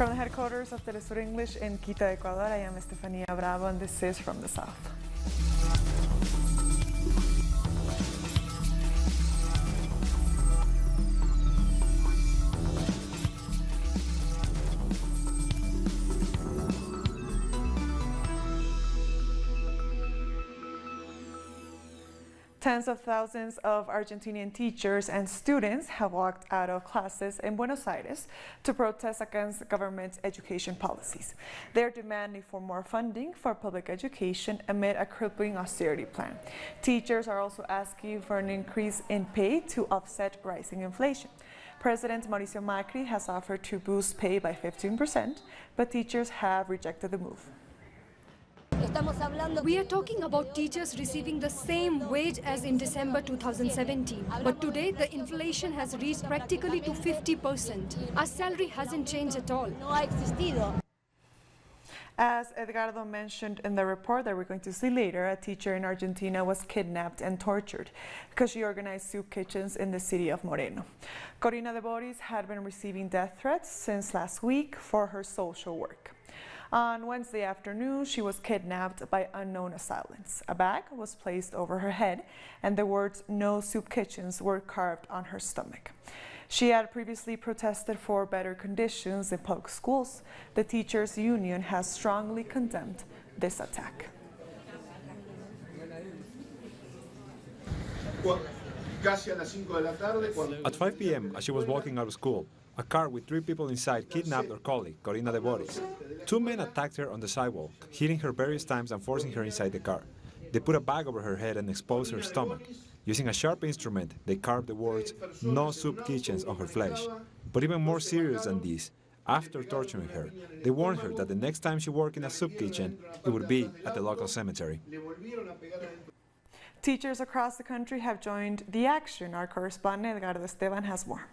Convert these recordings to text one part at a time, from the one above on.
From the headquarters of Telesur English in Quito, Ecuador, I am Estefanía Bravo, and this is From the South. Tens of thousands of Argentinian teachers and students have walked out of classes in Buenos Aires to protest against the government's education policies. They're demanding for more funding for public education amid a crippling austerity plan. Teachers are also asking for an increase in pay to offset rising inflation. President Mauricio Macri has offered to boost pay by 15%, but teachers have rejected the move. We are talking about teachers receiving the same wage as in December 2017. But today, the inflation has reached practically to 50%. Our salary hasn't changed at all. As Edgardo mentioned in the report that we're going to see later, a teacher in Argentina was kidnapped and tortured because she organized soup kitchens in the city of Moreno. Corina de Boris had been receiving death threats since last week for her social work. On Wednesday afternoon, she was kidnapped by unknown assailants. A bag was placed over her head, and the words "No Soup Kitchens" were carved on her stomach. She had previously protested for better conditions in public schools. The teachers' union has strongly condemned this attack. At 5 p.m., as she was walking out of school, a car with 3 people inside kidnapped her colleague, Corina de Boris. 2 men attacked her on the sidewalk, hitting her various times and forcing her inside the car. They put a bag over her head and exposed her stomach. Using a sharp instrument, they carved the words "No Soup Kitchens" on her flesh. But even more serious than this, after torturing her, they warned her that the next time she worked in a soup kitchen, it would be at the local cemetery. Teachers across the country have joined the action. Our correspondent Edgardo Esteban has more.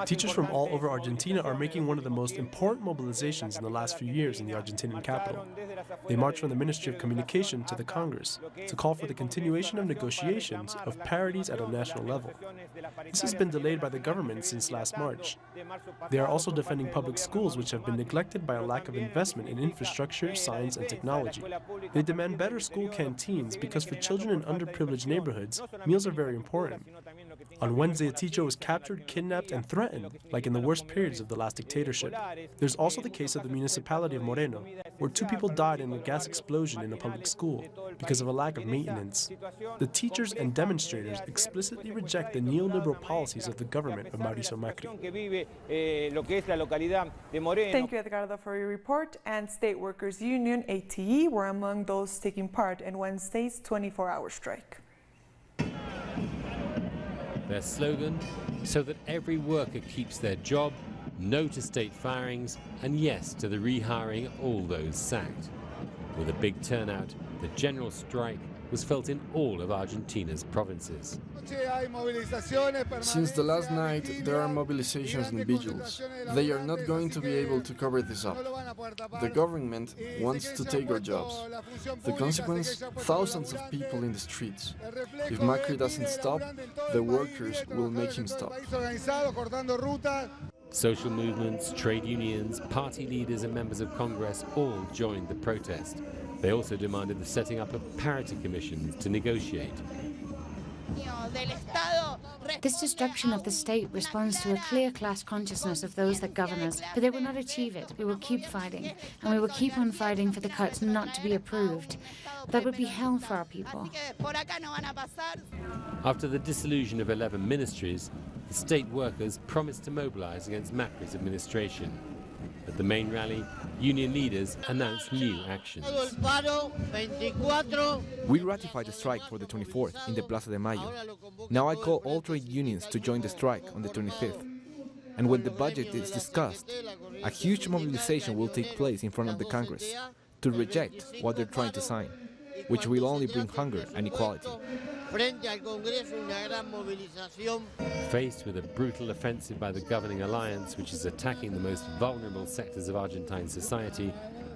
Teachers from all over Argentina are making one of the most important mobilizations in the last few years in the Argentinian capital. They marched from the Ministry of Communication to the Congress to call for the continuation of negotiations of parities at a national level. This has been delayed by the government since last March. They are also defending public schools, which have been neglected by a lack of investment in infrastructure, science, and technology. They demand better school canteens because for children in underprivileged neighborhoods, meals are very important. On Wednesday, a teacher was captured, kidnapped, and threatened, like in the worst periods of the last dictatorship. There's also the case of the municipality of Moreno, where 2 people died in a gas explosion in a public school because of a lack of maintenance. The teachers and demonstrators explicitly reject the neoliberal policies of the government of Mauricio Macri. Thank you, Edgardo, for your report. And State Workers Union, ATE, were among those taking part in Wednesday's 24-hour strike. Their slogan, so that every worker keeps their job, no to state firings, and yes to the rehiring of all those sacked. With a big turnout, the general strike was felt in all of Argentina's provinces. Since the last night, there are mobilizations and vigils. They are not going to be able to cover this up. The government wants to take our jobs. The consequence? Thousands of people in the streets. If Macri doesn't stop, the workers will make him stop. Social movements, trade unions, party leaders and members of Congress all joined the protest. They also demanded the setting up of parity commissions to negotiate. This destruction of the state responds to a clear class consciousness of those that govern us, but they will not achieve it. We will keep fighting, and we will keep on fighting for the cuts not to be approved. That would be hell for our people. After the dissolution of 11 ministries, the state workers promised to mobilize against Macri's administration. At the main rally, union leaders announced new actions. We ratified the strike for the 24th in the Plaza de Mayo. Now I call all trade unions to join the strike on the 25th. And when the budget is discussed, a huge mobilization will take place in front of the Congress to reject what they're trying to sign, which will only bring hunger and equality. Faced with a brutal offensive by the governing alliance, which is attacking the most vulnerable sectors of Argentine society,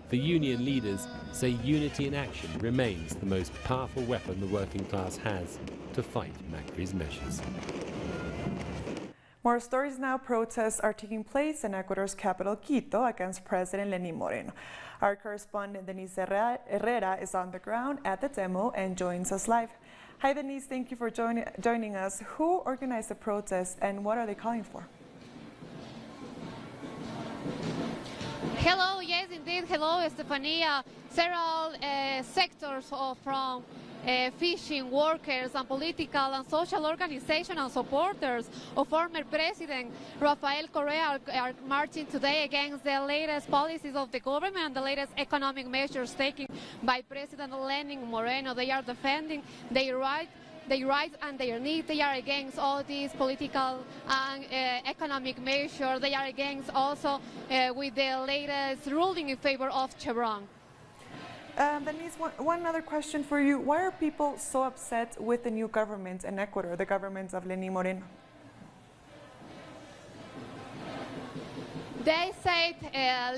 the union leaders say unity in action remains the most powerful weapon the working class has to fight Macri's measures. More stories now. Protests are taking place in Ecuador's capital, Quito, against President Lenin Moreno. Our correspondent Denise Herrera is on the ground at the demo and joins us live. Hi Denise, thank you for joining us. Who organized the protests and what are they calling for? Hello, yes indeed, hello Estefania. Several sectors from fishing workers and political and social organizations and supporters of former President Rafael Correa are marching today against the latest policies of the government and the latest economic measures taken by President Lenin Moreno. They are defending their rights and their needs. They are against all these political and economic measures. They are against also with the latest ruling in favor of Chevron. Denise, one other question for you. Why are people so upset with the new government in Ecuador, the government of Lenin Moreno? They say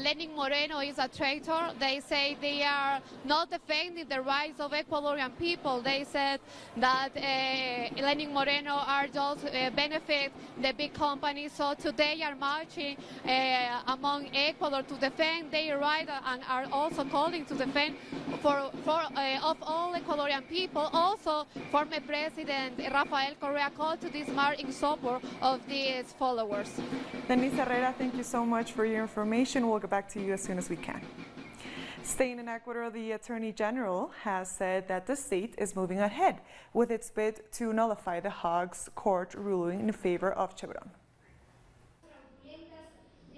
Lenin Moreno is a traitor. They say they are not defending the rights of Ecuadorian people. They said that Lenin Moreno are just benefit the big companies. So today are marching among Ecuador to defend their rights and are also calling to defend of all Ecuadorian people. Also, former President Rafael Correa called to this march in support of these followers. Denise Herrera, thank you so much for your information. We'll get back to you as soon as we can. Staying in Ecuador, the Attorney General has said that the state is moving ahead with its bid to nullify the Hague's court ruling in favor of Chevron.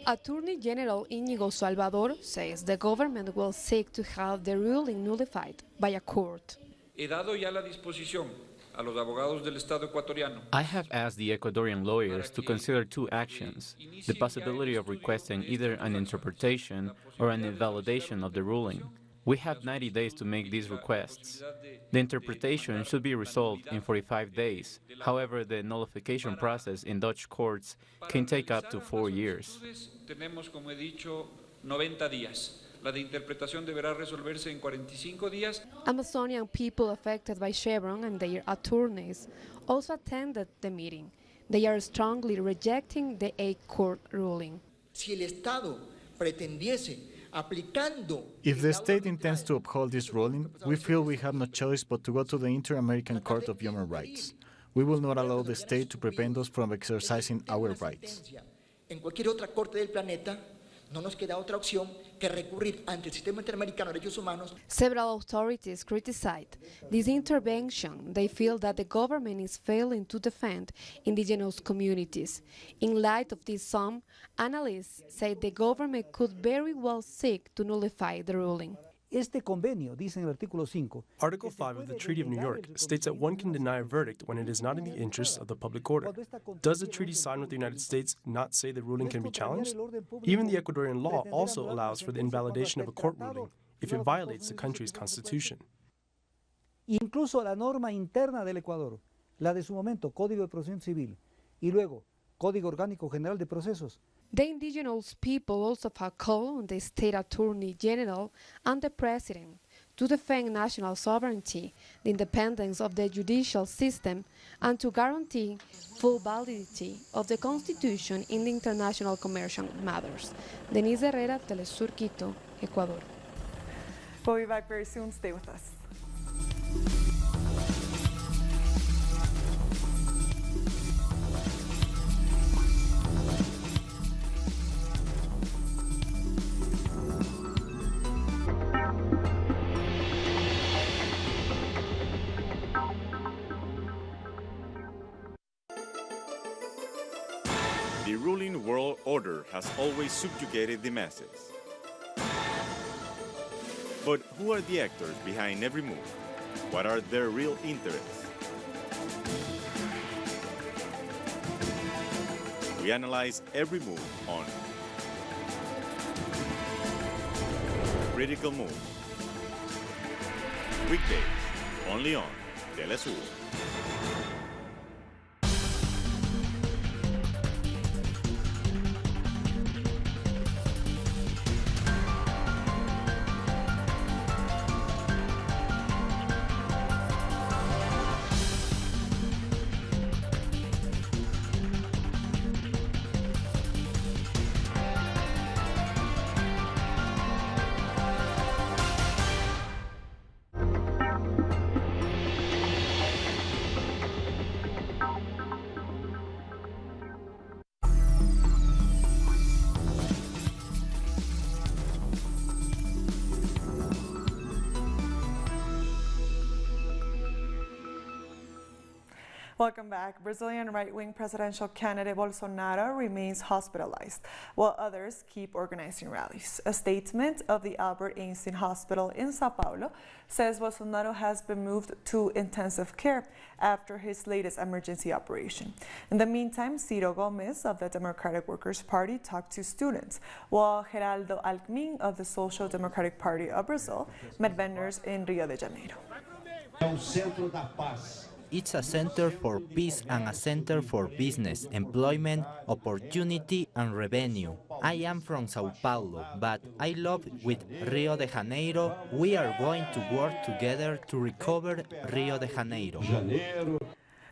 Attorney General Íñigo Salvador says the government will seek to have the ruling nullified by a court. He dado ya la disposición a los abogados del Estado ecuatoriano. I have asked the Ecuadorian lawyers to consider two actions: the possibility of requesting either an interpretation or an invalidation of the ruling. We have 90 days to make these requests. The interpretation should be resolved in 45 days. However, the nullification process in Dutch courts can take up to 4 years. Tenemos, como he dicho, 90 días. La de interpretación deberá resolverse en 45 días. Amazonian people affected by Chevron and their attorneys also attended the meeting. They are strongly rejecting the Hague Court ruling. Si el Estado pretendiese aplicando. If the state intends to uphold this ruling, we feel we have no choice but to go to the Inter-American Court of Human Rights. We will not allow the state to prevent us from exercising our rights. En cualquier otra corte del planeta, no nos queda otra opción que recurrir ante el Sistema Interamericano de Derechos Humanos. Several authorities criticized this intervention. They feel that the government is failing to defend indigenous communities. In light of this, some analysts say the government could very well seek to nullify the ruling. Este convenio, dice en el artículo 5, Article 5 of the Treaty of New York states that one can deny a verdict when it is not in the interest of the public order. Does the treaty signed with the United States not say the ruling can be challenged? Even the Ecuadorian law also allows for the invalidation of a court ruling if it violates the country's constitution. incluso la norma interna del Ecuador, la de su momento Código de Procesión Civil y luego Código Orgánico General de Procesos. The indigenous people also have called on the State Attorney General and the President to defend national sovereignty, the independence of the judicial system, and to guarantee full validity of the Constitution in the international commercial matters. Denise Herrera, Telesur Quito, Ecuador. We'll be back very soon. Stay with us. The ruling world order has always subjugated the masses. But who are the actors behind every move? What are their real interests? We analyze every move on Critical Move. Weekdays, only on Telesur. Welcome back. Brazilian right-wing presidential candidate Bolsonaro remains hospitalized, while others keep organizing rallies. A statement of the Albert Einstein Hospital in Sao Paulo says Bolsonaro has been moved to intensive care after his latest emergency operation. In the meantime, Ciro Gomes of the Democratic Workers' Party talked to students, while Geraldo Alckmin of the Social Democratic Party of Brazil met vendors in Rio de Janeiro. It's a center for peace and a center for business, employment, opportunity and revenue. I am from Sao Paulo, but I love with Rio de Janeiro. We are going to work together to recover Rio de Janeiro.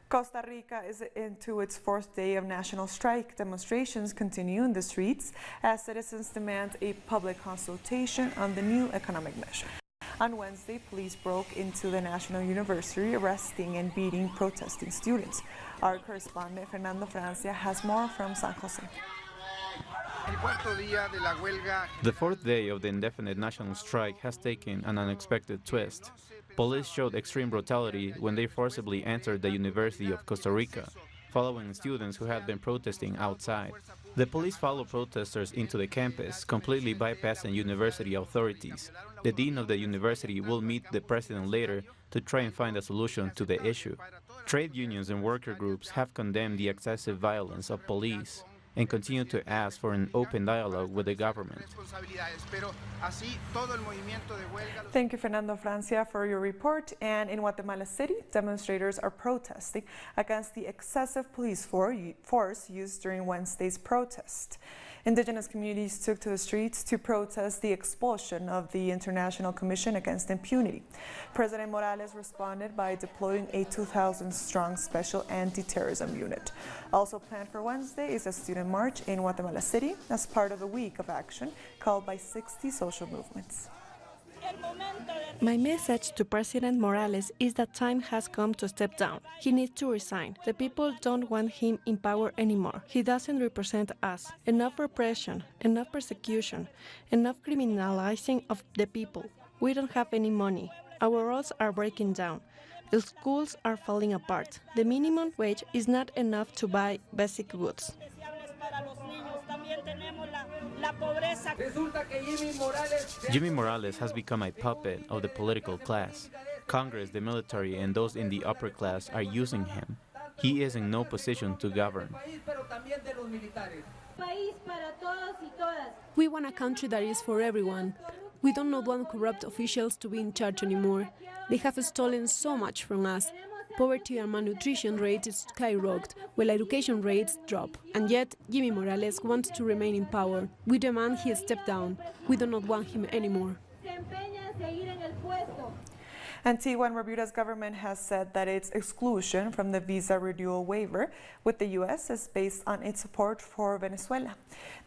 Costa Rica is into its fourth day of national strike. Demonstrations continue in the streets as citizens demand a public consultation on the new economic measure. On Wednesday, police broke into the National University, arresting and beating protesting students. Our correspondent, Fernando Francia, has more from San Jose. The fourth day of the indefinite national strike has taken an unexpected twist. Police showed extreme brutality when they forcibly entered the University of Costa Rica, following students who had been protesting outside. The police followed protesters into the campus, completely bypassing university authorities. The dean of the university will meet the president later to try and find a solution to the issue. Trade unions and worker groups have condemned the excessive violence of police and continue to ask for an open dialogue with the government. Thank you, Fernando Francia, for your report. And in Guatemala City, demonstrators are protesting against the excessive police force used during Wednesday's protest. Indigenous communities took to the streets to protest the expulsion of the International Commission Against Impunity. President Morales responded by deploying a 2,000-strong special anti-terrorism unit. Also planned for Wednesday is a student march in Guatemala City as part of a week of action called by 60 social movements. My message to President Morales is that time has come to step down. He needs to resign. The people don't want him in power anymore. He doesn't represent us. Enough repression, enough persecution, enough criminalizing of the people. We don't have any money. Our roads are breaking down. The schools are falling apart. The minimum wage is not enough to buy basic goods. Jimmy Morales has become a puppet of the political class. Congress, the military, and those in the upper class are using him. He is in no position to govern. We want a country that is for everyone. We do not want corrupt officials to be in charge anymore. They have stolen so much from us. Poverty and malnutrition rates skyrocket, while education rates drop. And yet, Jimmy Morales wants to remain in power. We demand he step down. We do not want him anymore. Antigua and Barbuda's government has said that its exclusion from the visa renewal waiver with the U.S. is based on its support for Venezuela.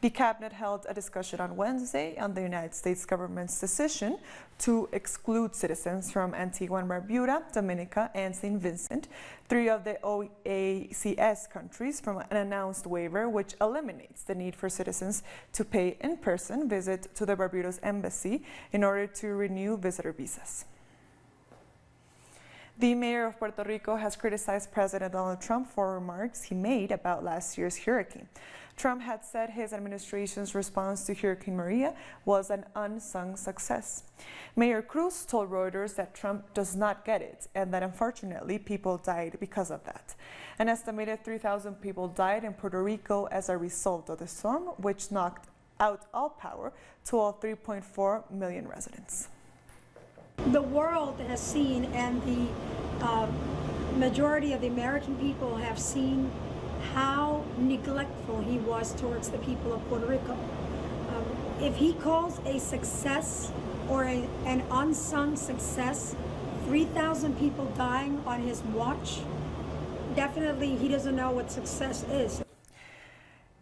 The cabinet held a discussion on Wednesday on the United States government's decision to exclude citizens from Antigua and Barbuda, Dominica, and St. Vincent, three of the OACS countries, from an announced waiver which eliminates the need for citizens to pay in-person visit to the Barbuda's embassy in order to renew visitor visas. The mayor of Puerto Rico has criticized President Donald Trump for remarks he made about last year's hurricane. Trump had said his administration's response to Hurricane Maria was an unsung success. Mayor Cruz told Reuters that Trump does not get it and that unfortunately people died because of that. An estimated 3,000 people died in Puerto Rico as a result of the storm, which knocked out all power to all 3.4 million residents. The world has seen, and the majority of the American people have seen, how neglectful he was towards the people of Puerto Rico. If he calls a success or an unsung success 3,000 people dying on his watch, definitely he doesn't know what success is.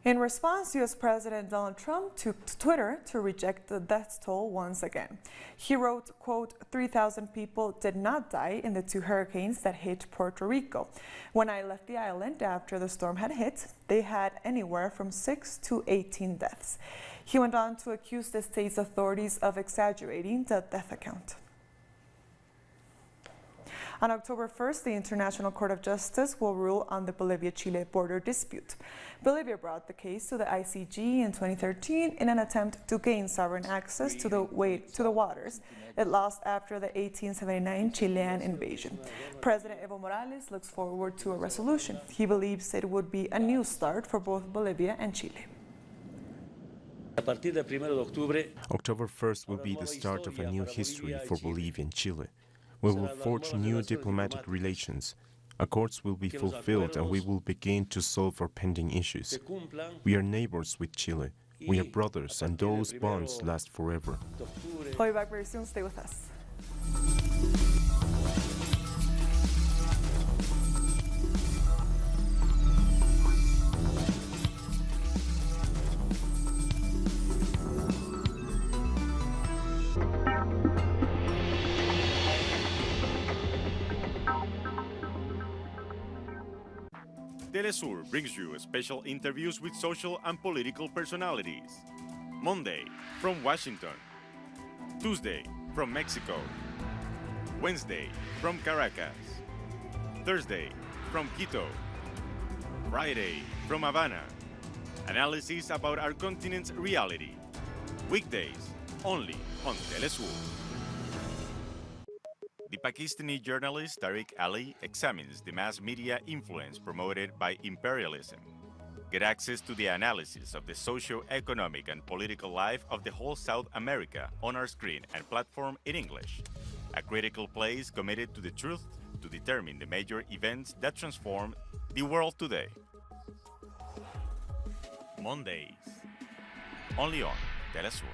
In response, U.S. President Donald Trump took to Twitter to reject the death toll once again. He wrote, quote, 3,000 people did not die in the two hurricanes that hit Puerto Rico. When I left the island after the storm had hit, they had anywhere from 6 to 18 deaths. He went on to accuse the state's authorities of exaggerating the death account. On October 1st, the International Court of Justice will rule on the Bolivia-Chile border dispute. Bolivia brought the case to the ICJ in 2013 in an attempt to gain sovereign access to the waters it lost after the 1879 Chilean invasion. President Evo Morales looks forward to a resolution. He believes it would be a new start for both Bolivia and Chile. October 1st will be the start of a new history for Bolivia and Chile. We will forge new diplomatic relations. Accords will be fulfilled and we will begin to solve our pending issues. We are neighbors with Chile. We are brothers, and those bonds last forever. I'll be back very soon. Stay with us. Telesur brings you special interviews with social and political personalities. Monday, from Washington. Tuesday, from Mexico. Wednesday, from Caracas. Thursday, from Quito. Friday, from Havana. Analysis about our continent's reality. Weekdays, only on Telesur. The Pakistani journalist Tariq Ali examines the mass media influence promoted by imperialism. Get access to the analysis of the socio-economic and political life of the whole South America on our screen and platform in English. A critical place committed to the truth to determine the major events that transform the world today. Mondays, only on Telesur.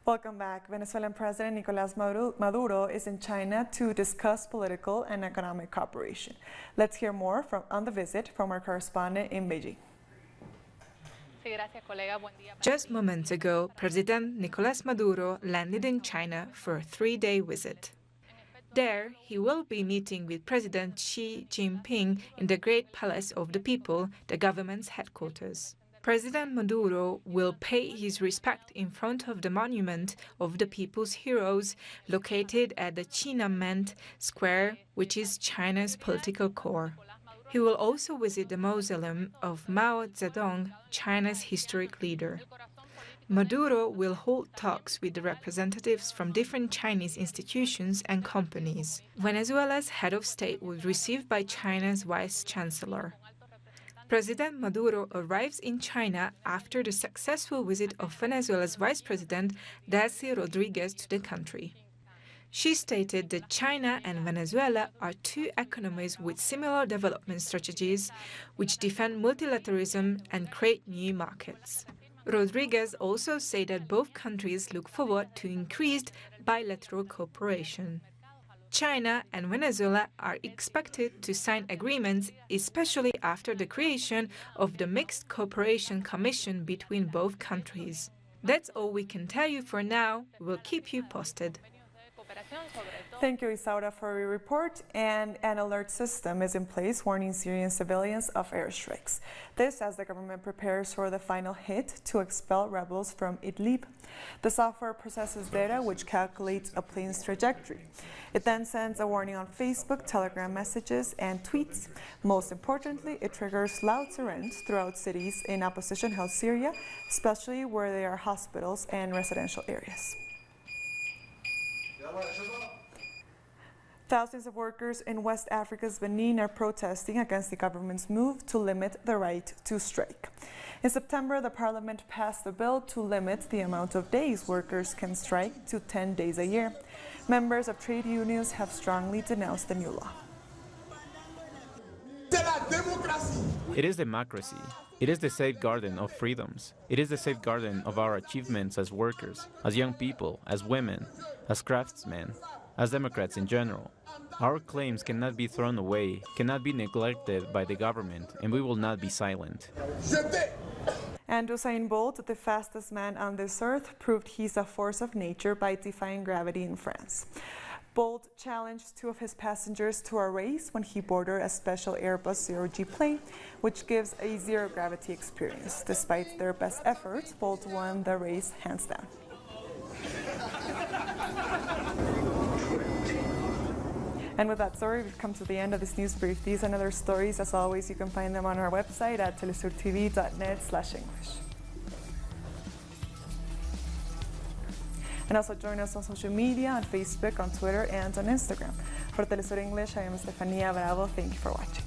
Welcome back. Venezuelan President Nicolás Maduro is in China to discuss political and economic cooperation. Let's hear more on the visit from our correspondent in Beijing. Just moments ago, President Nicolás Maduro landed in China for a 3-day visit. There, he will be meeting with President Xi Jinping in the Great Palace of the People, the government's headquarters. President Maduro will pay his respect in front of the monument of the people's heroes located at the Tiananmen Square, which is China's political core. He will also visit the mausoleum of Mao Zedong, China's historic leader. Maduro will hold talks with the representatives from different Chinese institutions and companies. Venezuela's head of state was received by China's vice chancellor. President Maduro arrives in China after the successful visit of Venezuela's Vice President Delcy Rodriguez to the country. She stated that China and Venezuela are two economies with similar development strategies which defend multilateralism and create new markets. Rodriguez also said that both countries look forward to increased bilateral cooperation. China and Venezuela are expected to sign agreements, especially after the creation of the Mixed Cooperation Commission between both countries. That's all we can tell you for now. We'll keep you posted. Thank you, Isaura, for your report. And an alert system is in place warning Syrian civilians of airstrikes. This as the government prepares for the final hit to expel rebels from Idlib. The software processes data which calculates a plane's trajectory. It then sends a warning on Facebook, Telegram messages, and tweets. Most importantly, it triggers loud sirens throughout cities in opposition-held Syria, especially where there are hospitals and residential areas. Thousands of workers in West Africa's Benin are protesting against the government's move to limit the right to strike. In September, the parliament passed a bill to limit the amount of days workers can strike to 10 days a year. Members of trade unions have strongly denounced the new law. It is democracy. It is the safeguarding of freedoms. It is the safeguarding of our achievements as workers, as young people, as women, as craftsmen, as Democrats in general. Our claims cannot be thrown away, cannot be neglected by the government, and we will not be silent. And Usain Bolt, the fastest man on this earth, proved he's a force of nature by defying gravity in France. Bolt challenged 2 of his passengers to a race when he boarded a special Airbus Zero-G plane, which gives a zero-gravity experience. Despite their best efforts, Bolt won the race hands down. And with that story, we've come to the end of this news brief. These and other stories, as always, you can find them on our website at telesurtv.net/English. And also join us on social media, on Facebook, on Twitter, and on Instagram. For Telesur English, I am Estefania Bravo. Thank you for watching.